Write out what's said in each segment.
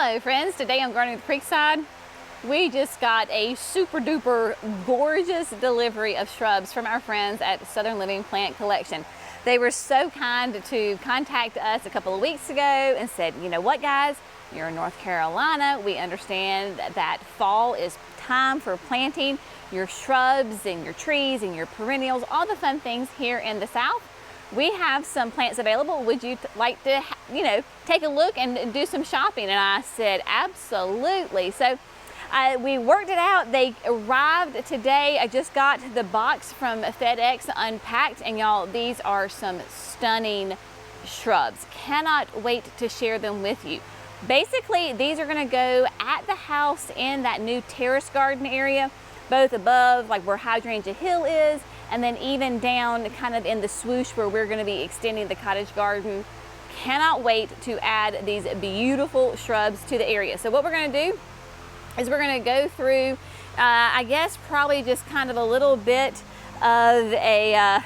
Hello friends, today I'm gardening with Creekside. We just got a super duper gorgeous delivery of shrubs from our friends at Southern Living Plant Collection. They were so kind to contact us a couple of weeks ago and said, you know what guys, you're in North Carolina. We understand that fall is time for planting your shrubs and your trees and your perennials, all the fun things here in the South. We have some plants available. Would you like to, take a look and do some shopping? And I said, absolutely. So we worked it out. They arrived today. I just got the box from FedEx unpacked, and y'all, these are some stunning shrubs. Cannot wait to share them with you. Basically, these are gonna go at the house in that new terrace garden area, both above like where Hydrangea Hill is, and then even down kind of in the swoosh where we're going to be extending the cottage garden. Cannot wait to add these beautiful shrubs to the area. So what we're going to do is we're going to go through, I guess probably just kind of a little bit of a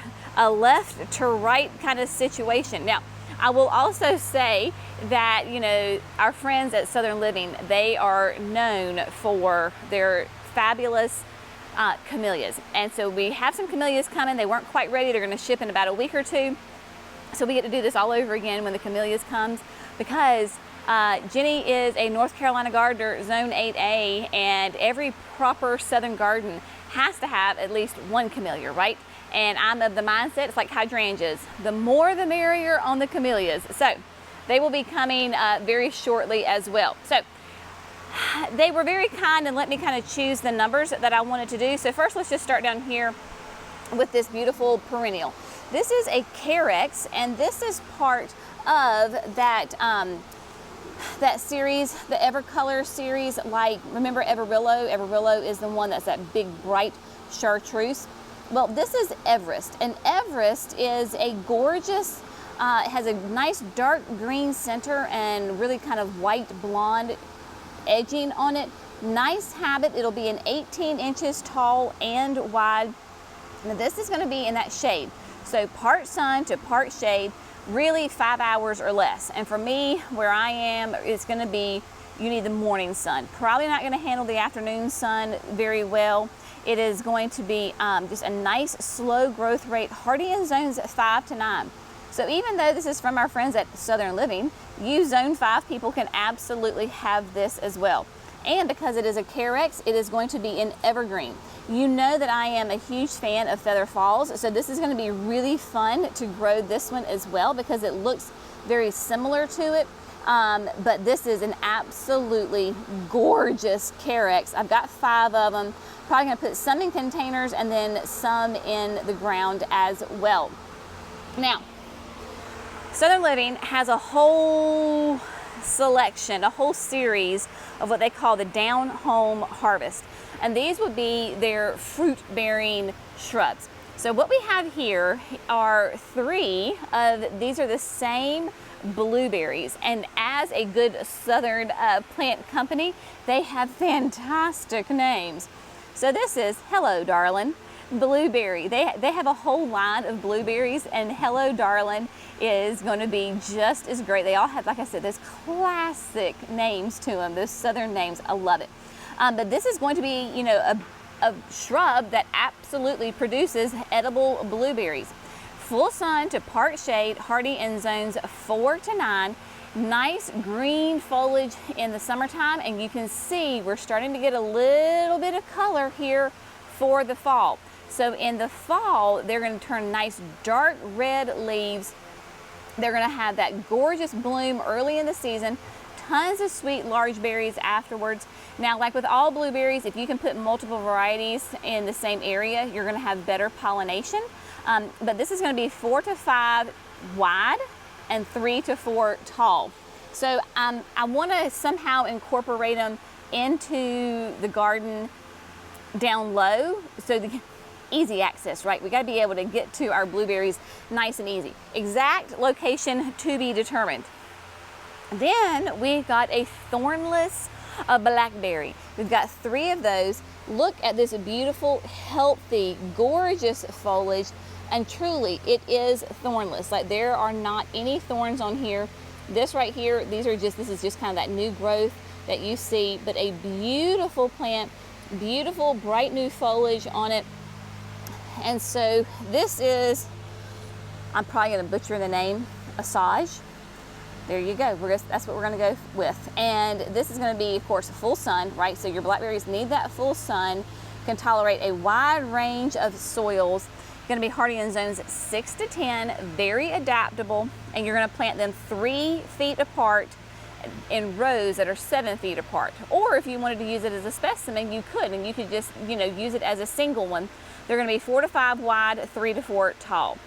left to right kind of situation. Now, I will also say that, our friends at Southern Living, they are known for their fabulous camellias. And so we have some camellias coming. They weren't quite ready. They're going to ship in about a week or two. So we get to do this all over again when the camellias comes, because Jenny is a North Carolina gardener, Zone 8A, and every proper Southern garden has to have at least one camellia, right? And I'm of the mindset, it's like hydrangeas. The more the merrier on the camellias. So they will be coming very shortly as well. So they were very kind and let me kind of choose the numbers that I wanted to do. So first, let's just start down here with this beautiful perennial. This is a Carex, and this is part of that that series, the Evercolor series. Like, remember Everillo? Everillo is the one that's that big bright chartreuse. Well, this is Everest, and Everest is a gorgeous, it has a nice dark green center and really kind of white blonde edging on it. Nice habit. It'll be an 18 inches tall and wide. Now this is going to be in that shade, so part sun to part shade, really 5 hours or less. And for me, where I am, it's going to be, you need the morning sun. Probably not going to handle the afternoon sun very well. It is going to be just a nice slow growth rate, hardy in zones 5 to 9. So even though this is from our friends at Southern Living, you Zone 5 people can absolutely have this as well. And because it is a Carex, it is going to be an evergreen. You know that I am a huge fan of feather falls, so this is going to be really fun to grow this one as well, because it looks very similar to it. But this is an absolutely gorgeous Carex. I've got 5 of them. Probably going to put some in containers and then some in the ground as well. Now, Southern Living has a whole selection, a whole series of what they call the down home harvest. And these would be their fruit bearing shrubs. So what we have here are 3 of these are the same blueberries. And as a good Southern plant company, they have fantastic names. So this is Hello Darling Blueberry. They have a whole line of blueberries, and Hello Darling is going to be just as great. They all have, like I said, those classic names to them, those Southern names. I love it. But this is going to be, a shrub that absolutely produces edible blueberries. Full sun to part shade, hardy in zones 4 to 9. Nice green foliage in the summertime, and you can see we're starting to get a little bit of color here for the fall. So in the fall, they're going to turn nice dark red leaves. They're going to have that gorgeous bloom early in the season, tons of sweet large berries afterwards. Now, like with all blueberries, if you can put multiple varieties in the same area, you're going to have better pollination. But this is going to be 4 to 5 wide and 3 to 4 tall. So I want to somehow incorporate them into the garden down low, so the easy access, right? We got to be able to get to our blueberries nice and easy. Exact location to be determined. Then we got a thornless blackberry. We've got 3 of those. Look at this beautiful, healthy, gorgeous foliage, and truly it is thornless. Like, there are not any thorns on here. This right here, this is just kind of that new growth that you see, but a beautiful plant, beautiful bright new foliage on it. And so this is, I'm probably going to butcher the name, Asajj. There you go. That's what we're going to go with. And this is going to be, of course, full sun, right? So your blackberries need that full sun, can tolerate a wide range of soils. Going to be hardy in zones 6 to 10, very adaptable, and you're going to plant them 3 feet apart in rows that are 7 feet apart. Or if you wanted to use it as a specimen, you could, and you could just, use it as a single one. They're going to be 4 to 5 wide, 3 to 4 tall.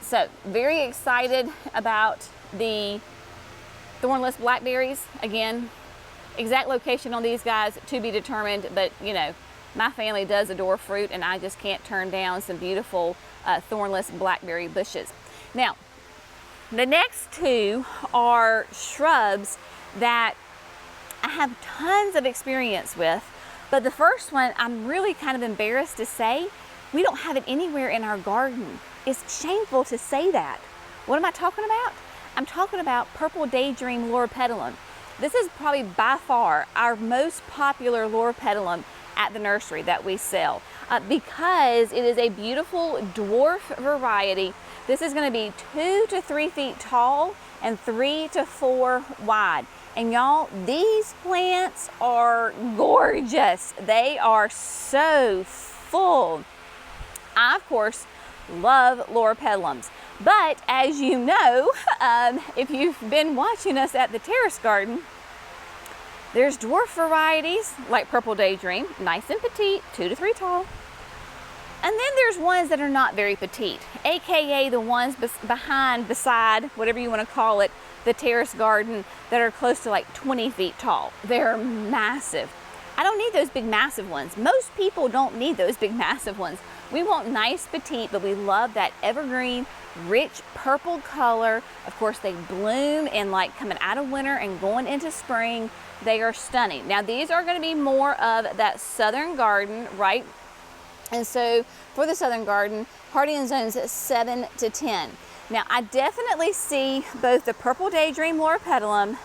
So very excited about the thornless blackberries. Again, exact location on these guys to be determined, but my family does adore fruit, and I just can't turn down some beautiful thornless blackberry bushes. Now, the next 2 are shrubs that I have tons of experience with, but the first one I'm really kind of embarrassed to say we don't have it anywhere in our garden. It's shameful to say that. What am I talking about? I'm talking about purple daydream loropetalum. This is probably by far our most popular loropetalum at the nursery that we sell because it is a beautiful dwarf variety. This is going to be 2 to 3 feet tall and 3 to 4 wide. And y'all, these plants are gorgeous. They are so full. I, of course, love loropetalums. But as you know, if you've been watching us at the terrace garden, there's dwarf varieties like Purple Daydream, nice and petite, 2 to 3 tall. And then there's ones that are not very petite, AKA the ones beside, whatever you want to call it, the terrace garden that are close to like 20 feet tall. They're massive. I don't need those big massive ones. Most people don't need those big massive ones. We want nice petite, but we love that evergreen, rich purple color. Of course, they bloom in like coming out of winter and going into spring. They are stunning. Now, these are going to be more of that southern garden, right? And so for the southern garden, hardy in zones 7 to 10. Now, I definitely see both the Purple Daydream loropetalum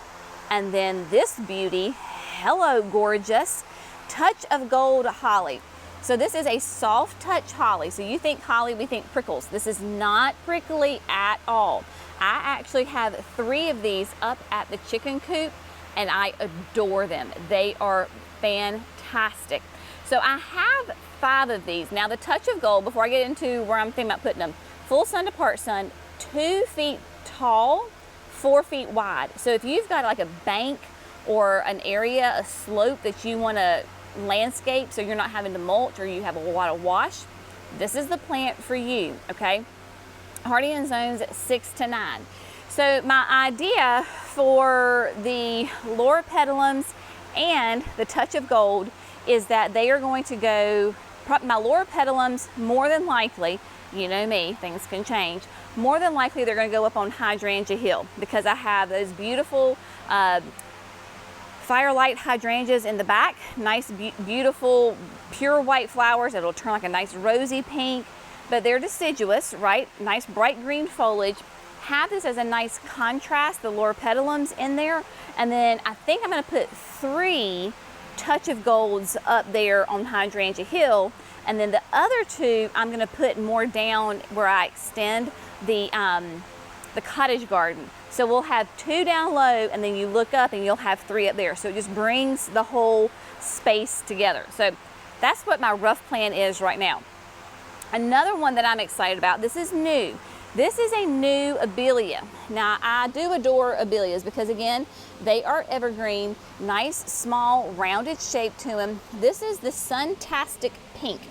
and then this beauty, hello gorgeous, Touch of Gold holly. So this is a soft touch holly. So you think holly, we think prickles. This is not prickly at all. I actually have 3 of these up at the chicken coop, and I adore them. They are fantastic. So I have 5 of these. Now the Touch of Gold, before I get into where I'm thinking about putting them, full sun to part sun, 2 feet tall, 4 feet wide. So if you've got like a bank or an area, a slope that you want to landscape so you're not having to mulch or you have a lot of wash, this is the plant for you, okay? Hardy in zones 6 to 9. So my idea for the loropetalums and the Touch of Gold is that they are going to go, my loropetalums more than likely, you know me, things can change, more than likely they're going to go up on Hydrangea Hill because I have those beautiful firelight hydrangeas in the back, nice beautiful pure white flowers that'll turn like a nice rosy pink, but they're deciduous, right? Nice bright green foliage. Have this as a nice contrast, the loropetalums in there, and then I think I'm going to put 3 Touch of Golds up there on Hydrangea Hill, and then the other 2 I'm going to put more down where I extend the cottage garden. So we'll have 2 down low, and then you look up and you'll have 3 up there. So it just brings the whole space together. So that's what my rough plan is right now. Another one that I'm excited about, this is new. This is a new Abelia. Now, I do adore Abelias because, again, they are evergreen, nice, small, rounded shape to them. This is the Suntastic Pink.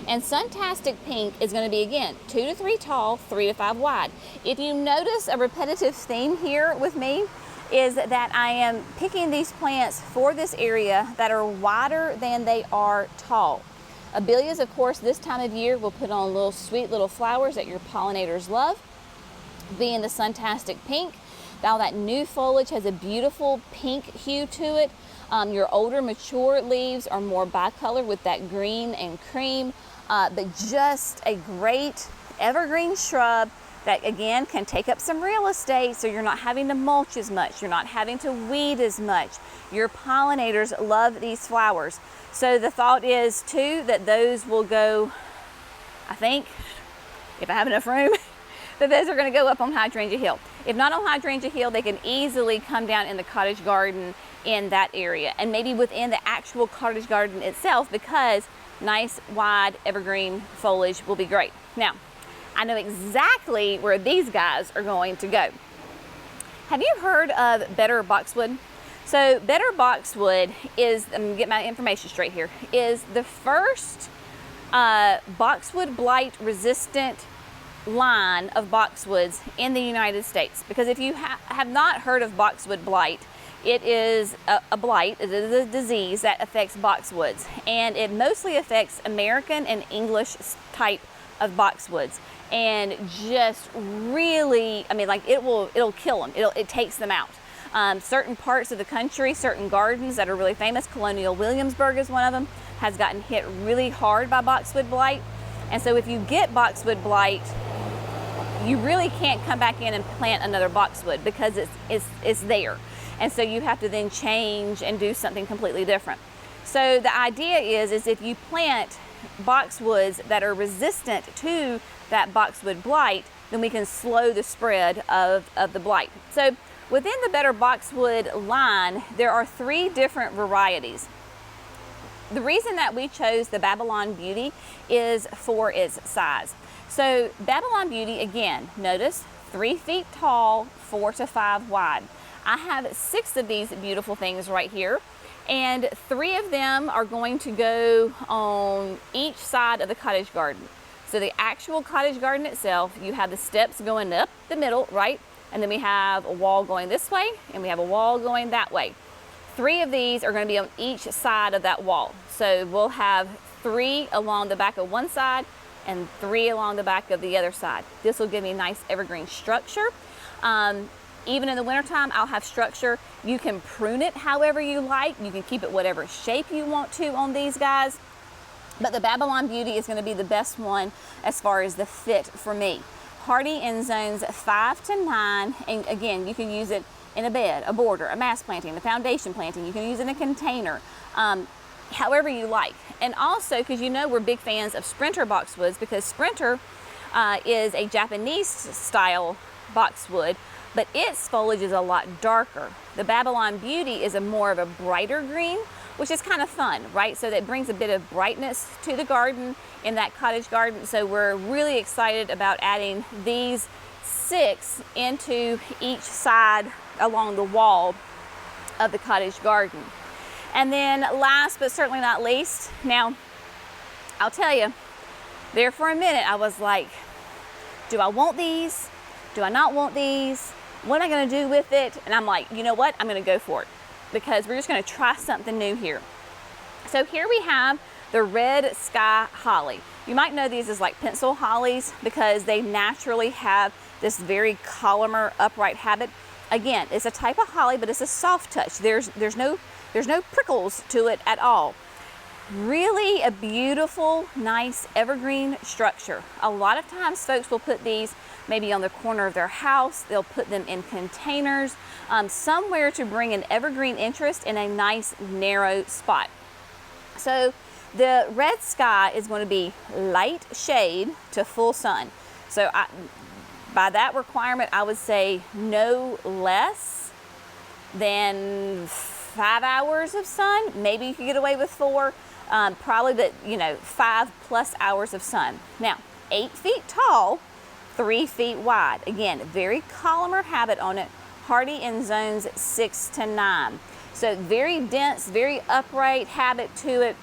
And Suntastic Pink is going to be, again, 2 to 3 tall, 3 to 5 wide. If you notice a repetitive theme here with me, is that I am picking these plants for this area that are wider than they are tall. Abelias, of course, this time of year will put on little sweet little flowers that your pollinators love, being the Suntastic Pink. Now that new foliage has a beautiful pink hue to it. Your older mature leaves are more bicolor with that green and cream, but just a great evergreen shrub that again can take up some real estate, so you're not having to mulch as much, you're not having to weed as much. Your pollinators love these flowers. So the thought is too that those will go, I think, if I have enough room, that those are going to go up on Hydrangea Hill. If not on Hydrangea Hill, they can easily come down in the cottage garden in that area, and maybe within the actual cottage garden itself, because nice wide evergreen foliage will be great. Now, I know exactly where these guys are going to go. Have you heard of better boxwood? So better boxwood is, I'm gonna get my information straight here, is the first boxwood blight resistant line of boxwoods in the United States. Because if you have not heard of boxwood blight, it is a blight, it is a disease that affects boxwoods, and it mostly affects American and English type of boxwoods, and just really, I mean, like it'll kill them. It takes them out. Certain parts of the country, certain gardens that are really famous, Colonial Williamsburg is one of them, has gotten hit really hard by boxwood blight. And so if you get boxwood blight, you really can't come back in and plant another boxwood because it's there. And so you have to then change and do something completely different. So the idea is if you plant boxwoods that are resistant to that boxwood blight, then we can slow the spread of the blight. So within the better boxwood line, there are 3 different varieties. The reason that we chose the Babylon Beauty is for its size. So Babylon Beauty, again, notice 3 feet tall, 4 to 5 wide. I have 6 of these beautiful things right here, and 3 of them are going to go on each side of the cottage garden. So the actual cottage garden itself, you have the steps going up the middle, right? And then we have a wall going this way, and we have a wall going that way. 3 of these are going to be on each side of that wall. So we'll have 3 along the back of one side and 3 along the back of the other side. This will give me nice evergreen structure. Even in the wintertime, I'll have structure. You can prune it however you like. You can keep it whatever shape you want to on these guys. But the Babylon Beauty is going to be the best one as far as the fit for me. Hardy in zones 5 to 9. And again, you can use it in a bed, a border, a mass planting, a foundation planting. You can use it in a container, however you like. And also, because you know we're big fans of Sprinter boxwoods, because Sprinter is a Japanese style boxwood, but its foliage is a lot darker. The Babylon Beauty is a more of a brighter green, which is kind of fun, right? So that brings a bit of brightness to the garden in that cottage garden. So we're really excited about adding these 6 into each side along the wall of the cottage garden. And then last but certainly not least, now I'll tell you, there for a minute I was like, do I want these? Do I not want these? What am I going to do with it? And I'm like, you know what? I'm going to go for it, because we're just going to try something new here. So here we have the red sky holly. You might know these as like pencil hollies because they naturally have this very columnar upright habit. Again, it's a type of holly, but it's a soft touch. There's no prickles to it at all. Really a beautiful, nice evergreen structure. A lot of times folks will put these maybe on the corner of their house. They'll put them in containers, somewhere to bring an evergreen interest in a nice narrow spot. So the red sky is going to be light shade to full sun. So by that requirement, I would say no less than 5 hours of sun. Maybe you could get away with 4. Probably, but 5+ hours of sun. Now, 8 feet tall, 3 feet wide. Again, very columnar habit on it. Hardy in zones 6 to 9. So very dense, very upright habit to it.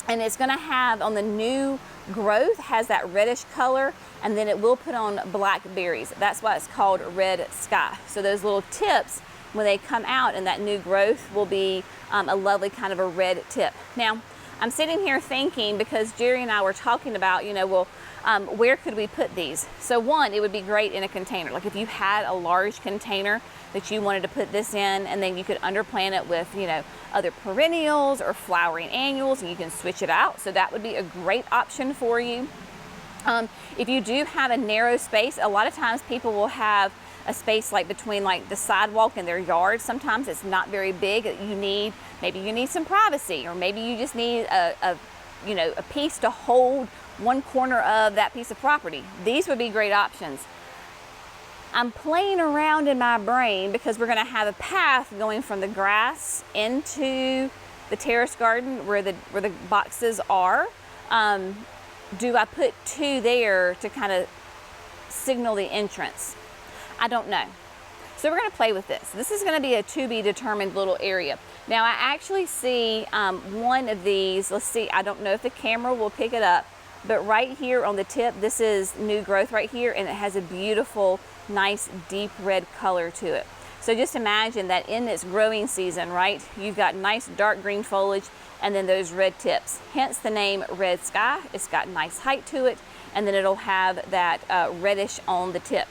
And it's going to have, on the new growth, has that reddish color, and then it will put on black berries. That's why it's called red sky. So those little tips, when they come out in that new growth, will be a lovely kind of a red tip. Now, I'm sitting here thinking, because Jerry and I were talking about, where could we put these? So one, it would be great in a container. Like if you had a large container that you wanted to put this in, and then you could underplant it with, other perennials or flowering annuals, and you can switch it out. So that would be a great option for you. If you do have a narrow space, a lot of times people will have a space like between like the sidewalk and their yard. Sometimes it's not very big. Maybe you need some privacy, or maybe you just need a piece to hold one corner of that piece of property. These would be great options. I'm playing around in my brain because we're going to have a path going from the grass into the terrace garden where the boxes are. Do I put 2 there to kind of signal the entrance? I don't know. So we're going to play with this. This is going to be a to be determined little area. Now I actually see one of these. Let's see, I don't know if the camera will pick it up, but right here on the tip, this is new growth right here, and it has a beautiful, nice, deep red color to it. So just imagine that in its growing season, right, you've got nice dark green foliage and then those red tips. Hence the name Red Sky. It's got nice height to it, and then it'll have that reddish on the tip.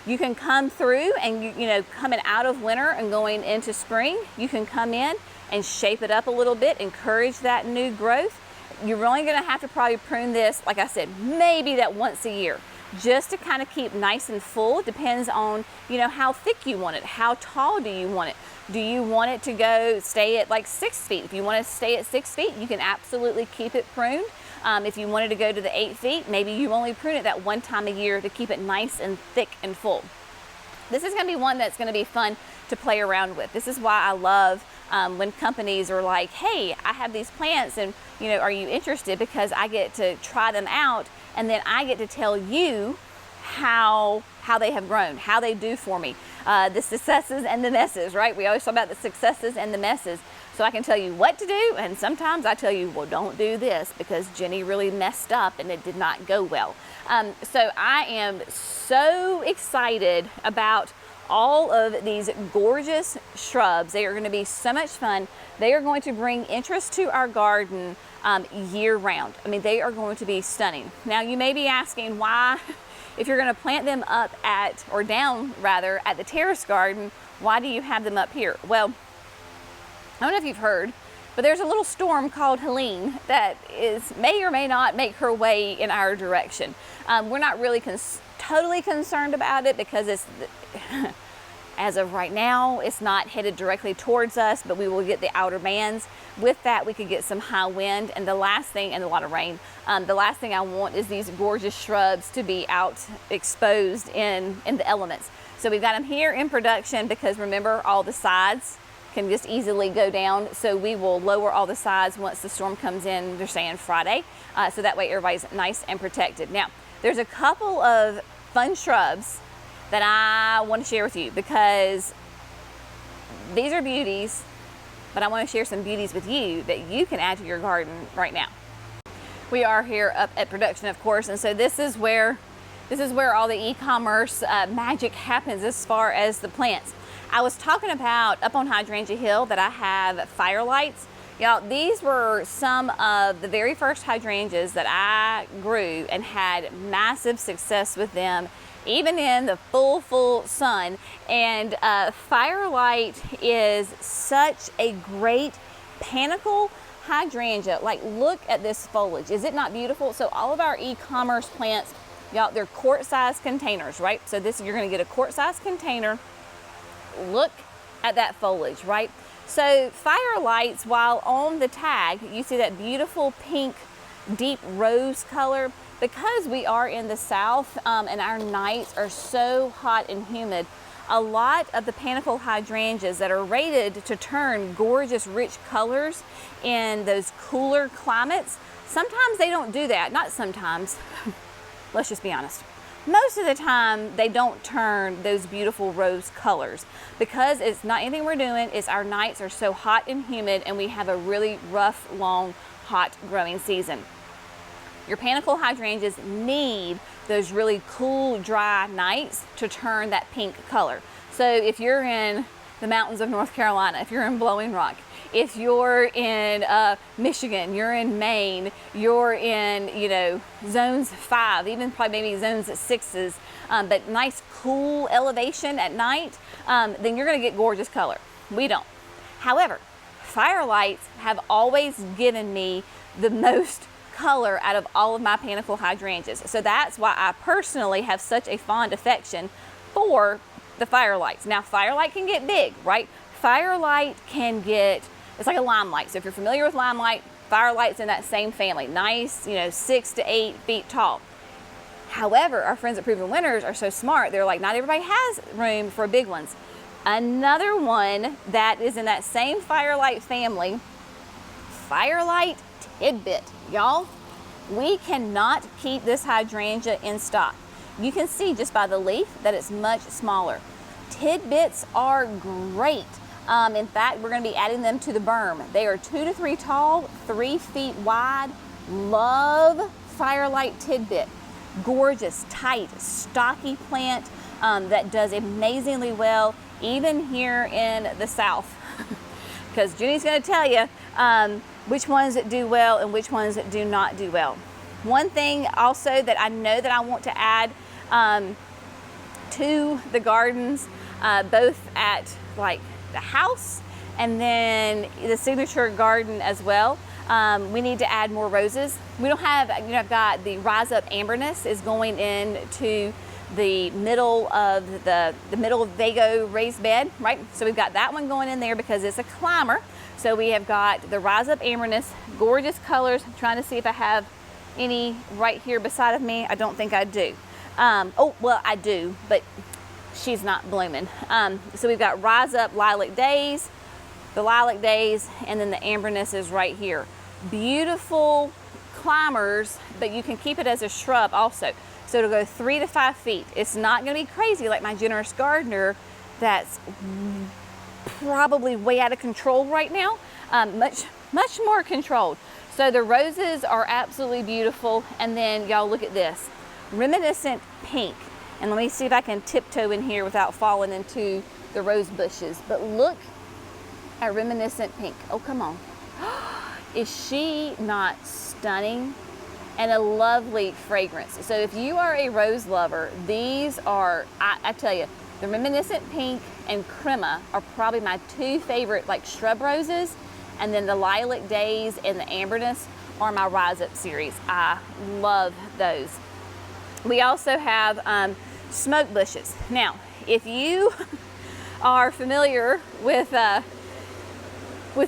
You can come through and, coming out of winter and going into spring, you can come in and shape it up a little bit, encourage that new growth. You're only going to have to probably prune this, like I said, maybe that once a year, just to kind of keep nice and full. It depends on, how thick you want it. How tall do you want it? Do you want it to stay at like 6 feet? If you want to stay at 6 feet, you can absolutely keep it pruned. If you wanted to go to the 8 feet, maybe you only prune it that one time a year to keep it nice and thick and full. This is going to be one that's going to be fun to play around with. This is why I love when companies are like, hey, I have these plants and, are you interested? Because I get to try them out, and then I get to tell you how they have grown, how they do for me, the successes and the messes, right? We always talk about the successes and the messes. So I can tell you what to do, and sometimes I tell you, well, don't do this because Jenny really messed up and it did not go well. So I am so excited about all of these gorgeous shrubs. They are going to be so much fun. They are going to bring interest to our garden year round. I mean, they are going to be stunning. Now you may be asking why, if you're going to plant them up down at the terrace garden, why do you have them up here? Well, I don't know if you've heard, but there's a little storm called Helene that may or may not make her way in our direction. We're not really totally concerned about it because as of right now, it's not headed directly towards us, but we will get the outer bands. With that, we could get some high wind and a lot of rain. The last thing I want is these gorgeous shrubs to be out exposed in the elements. So we've got them here in production because remember, all the sides can just easily go down. So we will lower all the sides once the storm comes in. They're saying Friday. So that way everybody's nice and protected. Now, there's a couple of fun shrubs that I want to share with you because these are beauties, but I want to share some beauties with you that you can add to your garden right now. We are here up at production, of course, and so this is where all the e-commerce magic happens as far as the plants. I was talking about up on Hydrangea Hill that I have firelights. Y'all, these were some of the very first hydrangeas that I grew and had massive success with them, even in the full sun. And firelight is such a great panicle hydrangea. Like, look at this foliage. Is it not beautiful? So all of our e-commerce plants, y'all, they're quart-sized containers, right? So you're gonna get a quart-sized container. Look at that foliage, right? So firelights, while on the tag, you see that beautiful pink, deep rose color. Because we are in the south and our nights are so hot and humid, a lot of the panicle hydrangeas that are rated to turn gorgeous, rich colors in those cooler climates, sometimes they don't do that. Not sometimes, let's just be honest. Most of the time, they don't turn those beautiful rose colors because it's not anything we're doing. It's our nights are so hot and humid and we have a really rough, long, hot growing season. Your panicle hydrangeas need those really cool, dry nights to turn that pink color. So if you're in the mountains of North Carolina, if you're in Blowing Rock, if you're in Michigan, you're in Maine, you're in, zones 5, even probably maybe zones 6s, but nice cool elevation at night, then you're gonna get gorgeous color. We don't. However, firelights have always given me the most color out of all of my panicle hydrangeas. So that's why I personally have such a fond affection for the Firelights. Now, Firelight can get big, right? Firelight can get, it's like a Limelight. So if you're familiar with Limelight, Firelight's in that same family. Nice, 6 to 8 feet tall. However, our friends at Proven Winners are so smart. They're like, not everybody has room for big ones. Another one that is in that same Firelight family, Firelight Tidbit. Y'all, we cannot keep this hydrangea in stock. You can see just by the leaf that it's much smaller. Tidbits are great. In fact, we're going to be adding them to the berm. They are 2 to 3 tall, 3 feet wide. Love Firelight Tidbit. Gorgeous, tight, stocky plant that does amazingly well, even here in the South. Because Jenny's going to tell you which ones that do well and which ones that do not do well. One thing also that I know that I want to add to the gardens, both at like the house and then the signature garden as well, we need to add more roses. We don't have, I've got the Rise Up Amberness is going into the middle of the middle of Vago raised bed, right? So we've got that one going in there because it's a climber. So we have got the Rise Up Amberness, gorgeous colors. I'm trying to see if I have any right here beside of me. I don't think I do. Oh, well, I do, but she's not blooming. So we've got Rise Up Lilac Days, the Lilac Days, and then the Amberness is right here. Beautiful climbers, but you can keep it as a shrub also. So it'll go 3 to 5 feet. It's not going to be crazy like my generous gardener that's probably way out of control right now. Much more controlled. So the roses are absolutely beautiful. And then y'all look at this, reminiscent pink. And let me see if I can tiptoe in here without falling into the rose bushes. But look at reminiscent pink. Oh, come on. Is she not stunning? And a lovely fragrance. So if you are a rose lover, these are, I tell you, the reminiscent pink and crema are probably my 2 favorite like shrub roses. And then the Lilac Days and the Amberness are my Rise Up series. I love those. We also have smoke bushes. Now, if you are familiar with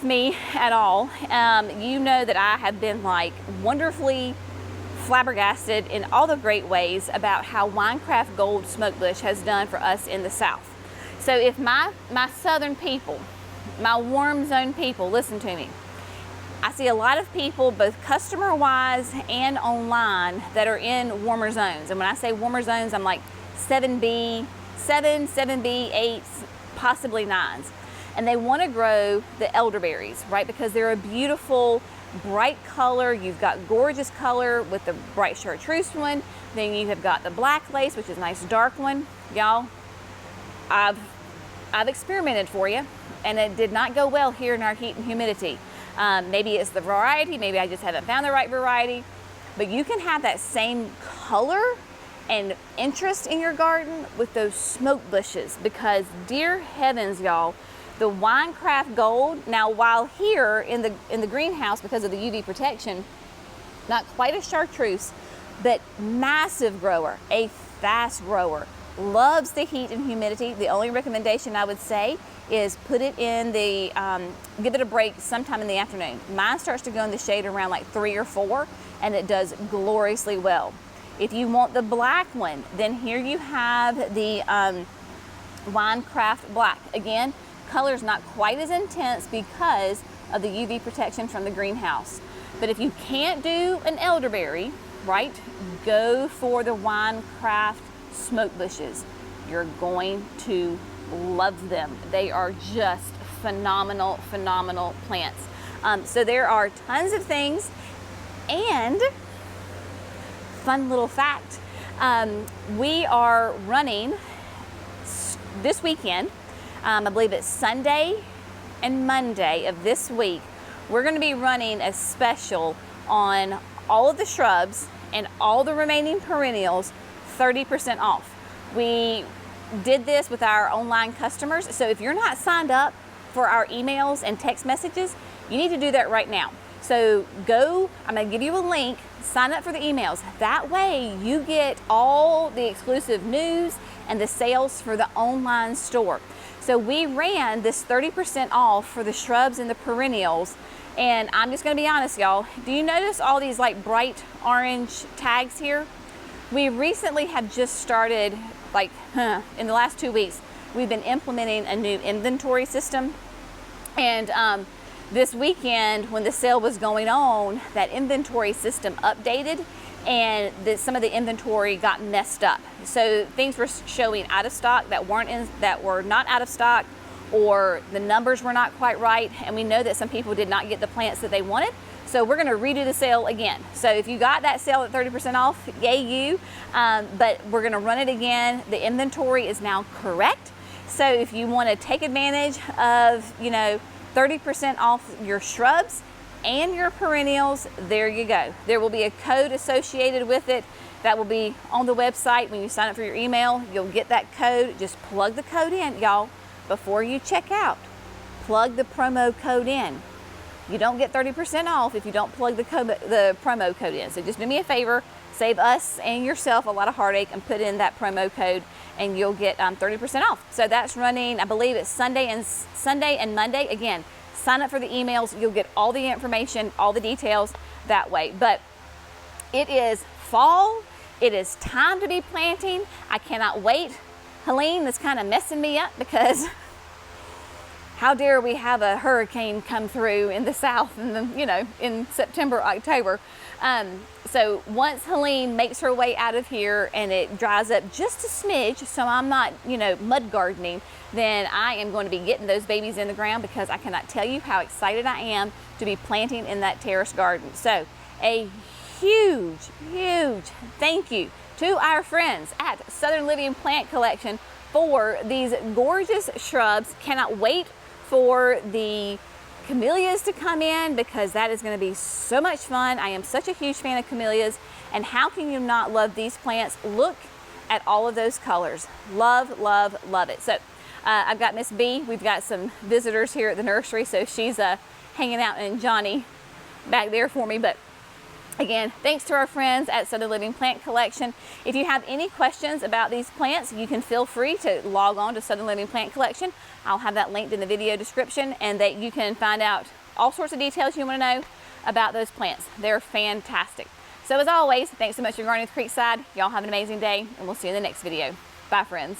me at all, you know that I have been like wonderfully flabbergasted in all the great ways about how Winecraft Gold Smoke Bush has done for us in the South. So if my southern people, my warm zone people, listen to me. I see a lot of people, both customer-wise and online, that are in warmer zones. And when I say warmer zones, I'm like 7B, 8s, possibly 9s. And they want to grow the elderberries, right? Because they're a beautiful, bright color. You've got gorgeous color with the bright chartreuse one. Then you have got the black lace, which is a nice dark one. Y'all, I've experimented for you, and it did not go well here in our heat and humidity. Maybe it's the variety, maybe I just haven't found the right variety, but you can have that same color and interest in your garden with those smoke bushes, because dear heavens, y'all, the Winecraft Gold, now while here in the greenhouse, because of the UV protection, not quite a chartreuse, but massive grower, a fast grower, loves the heat and humidity. The only recommendation I would say is put it in the, give it a break sometime in the afternoon. Mine starts to go in the shade around like 3 or 4, and it does gloriously well. If you want the black one, then here you have the Winecraft Black. Again, color's not quite as intense because of the UV protection from the greenhouse. But if you can't do an elderberry, right, go for the Winecraft smoke bushes. You're going to love them. They are just phenomenal, phenomenal plants. So there are tons of things. And fun little fact, we are running this weekend, I believe it's Sunday and Monday of this week, we're going to be running a special on all of the shrubs and all the remaining perennials, 30% off. We did this with our online customers. So if you're not signed up for our emails and text messages, you need to do that right now. So go, I'm gonna give you a link, sign up for the emails. That way you get all the exclusive news and the sales for the online store. So we ran this 30% off for the shrubs and the perennials. And I'm just gonna be honest, y'all. Do you notice all these like bright orange tags here? We recently have just started, like in the last 2 weeks, we've been implementing a new inventory system. And this weekend when the sale was going on, that inventory system updated and some of the inventory got messed up. So things were showing out of stock that were not out of stock, or the numbers were not quite right. And we know that some people did not get the plants that they wanted. So we're gonna redo the sale again. So if you got that sale at 30% off, yay you. But we're gonna run it again. The inventory is now correct. So if you wanna take advantage of, 30% off your shrubs and your perennials, there you go. There will be a code associated with it that will be on the website. When you sign up for your email, you'll get that code. Just plug the code in, y'all, before you check out. Plug the promo code in. You don't get 30% off if you don't plug the promo code in. So just do me a favor, save us and yourself a lot of heartache and put in that promo code and you'll get 30% off. So that's running, I believe it's Sunday and Monday. Again, sign up for the emails. You'll get all the information, all the details that way. But it is fall. It is time to be planting. I cannot wait. Helene is kind of messing me up because how dare we have a hurricane come through in the south in September, October. So once Helene makes her way out of here and it dries up just a smidge, so I'm not, mud gardening, then I am going to be getting those babies in the ground, because I cannot tell you how excited I am to be planting in that terrace garden. So a huge, huge thank you to our friends at Southern Living Plant Collection for these gorgeous shrubs. Cannot wait for the camellias to come in, because that is going to be so much fun. I am such a huge fan of camellias, and how can you not love these plants? Look at all of those colors. Love, love, love it. So I've got Miss B. We've got some visitors here at the nursery, so she's hanging out in Johnny back there for me. But again, thanks to our friends at Southern Living Plant Collection. If you have any questions about these plants, you can feel free to log on to Southern Living Plant Collection. I'll have that linked in the video description, and that you can find out all sorts of details you want to know about those plants. They're fantastic. So as always, thanks so much for gardening with Creekside. Y'all have an amazing day, and we'll see you in the next video. Bye, friends.